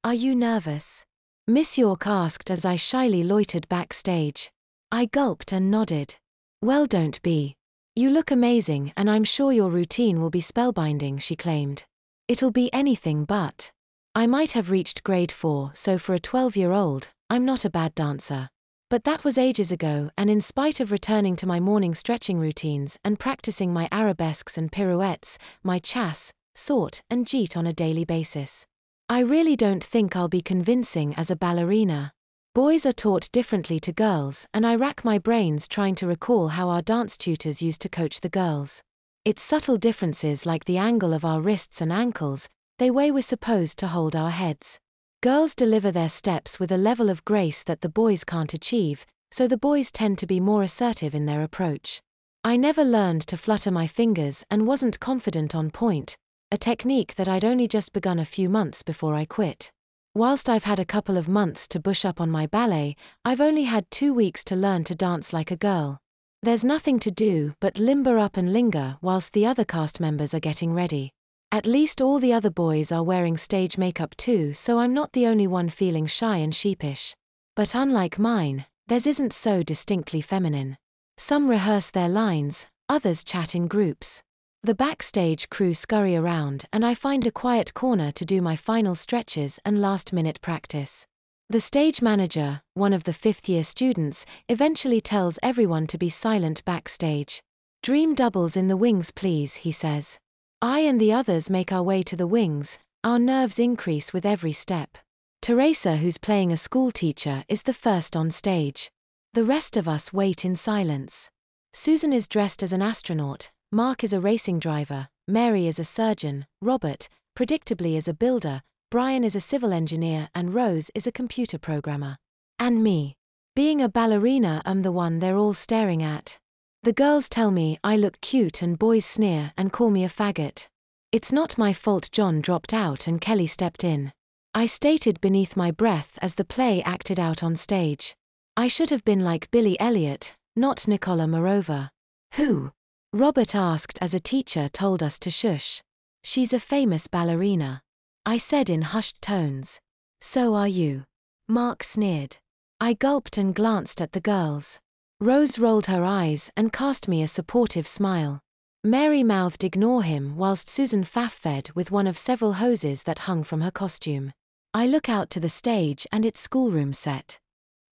Are you nervous? Miss York asked as I shyly loitered backstage. I gulped and nodded. Well, don't be. You look amazing and I'm sure your routine will be spellbinding, she claimed. It'll be anything but. I might have reached grade 4, so for a 12-year-old, I'm not a bad dancer. But that was ages ago, and in spite of returning to my morning stretching routines and practicing my arabesques and pirouettes, my chasse, saute, and jeet on a daily basis, I really don't think I'll be convincing as a ballerina. Boys are taught differently to girls, and I rack my brains trying to recall how our dance tutors used to coach the girls. It's subtle differences like the angle of our wrists and ankles, the way we're supposed to hold our heads. Girls deliver their steps with a level of grace that the boys can't achieve, so the boys tend to be more assertive in their approach. I never learned to flutter my fingers and wasn't confident on point, a technique that I'd only just begun a few months before I quit. Whilst I've had a couple of months to brush up on my ballet, I've only had 2 weeks to learn to dance like a girl. There's nothing to do but limber up and linger whilst the other cast members are getting ready. At least all the other boys are wearing stage makeup too, so I'm not the only one feeling shy and sheepish. But unlike mine, theirs isn't so distinctly feminine. Some rehearse their lines, others chat in groups. The backstage crew scurry around and I find a quiet corner to do my final stretches and last-minute practice. The stage manager, one of the 5th-year students, eventually tells everyone to be silent backstage. "Dream doubles in the wings, please," he says. I and the others make our way to the wings, our nerves increase with every step. Teresa, who's playing a school teacher, is the first on stage. The rest of us wait in silence. Susan is dressed as an astronaut, Mark is a racing driver, Mary is a surgeon, Robert, predictably, is a builder, Brian is a civil engineer, and Rose is a computer programmer. And me. Being a ballerina, I'm the one they're all staring at. The girls tell me I look cute and boys sneer and call me a faggot. It's not my fault John dropped out and Kelly stepped in. I stated beneath my breath as the play acted out on stage. I should have been like Billy Elliot, not Nicola Morova. Who? Robert asked as a teacher told us to shush. She's a famous ballerina. I said in hushed tones. So are you. Mark sneered. I gulped and glanced at the girls. Rose rolled her eyes and cast me a supportive smile. Mary mouthed ignore him whilst Susan faff-fed with one of several hoses that hung from her costume. I look out to the stage and its schoolroom set.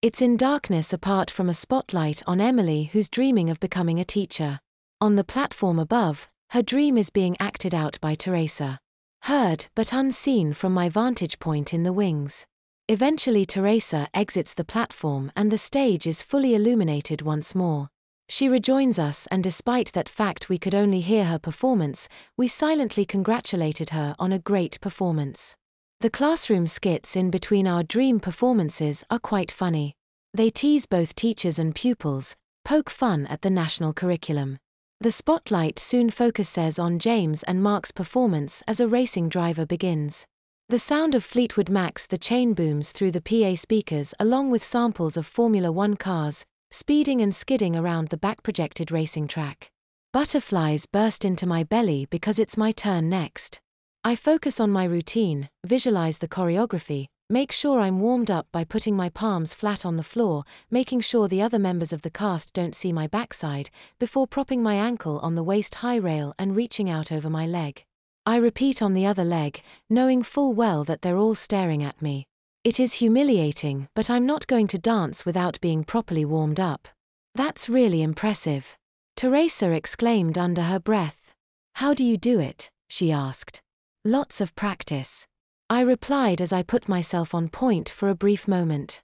It's in darkness apart from a spotlight on Emily, who's dreaming of becoming a teacher. On the platform above, her dream is being acted out by Teresa. Heard but unseen from my vantage point in the wings. Eventually Teresa exits the platform and the stage is fully illuminated once more. She rejoins us, and despite that fact we could only hear her performance, we silently congratulated her on a great performance. The classroom skits in between our dream performances are quite funny. They tease both teachers and pupils, poke fun at the national curriculum. The spotlight soon focuses on James and Mark's performance as a racing driver begins. The sound of Fleetwood Mac's The Chain booms through the PA speakers along with samples of Formula One cars, speeding and skidding around the back-projected racing track. Butterflies burst into my belly because it's my turn next. I focus on my routine, visualize the choreography, make sure I'm warmed up by putting my palms flat on the floor, making sure the other members of the cast don't see my backside, before propping my ankle on the waist-high rail and reaching out over my leg. I repeat on the other leg, knowing full well that they're all staring at me. It is humiliating, but I'm not going to dance without being properly warmed up. That's really impressive. Teresa exclaimed under her breath. How do you do it? She asked. Lots of practice. I replied as I put myself on point for a brief moment.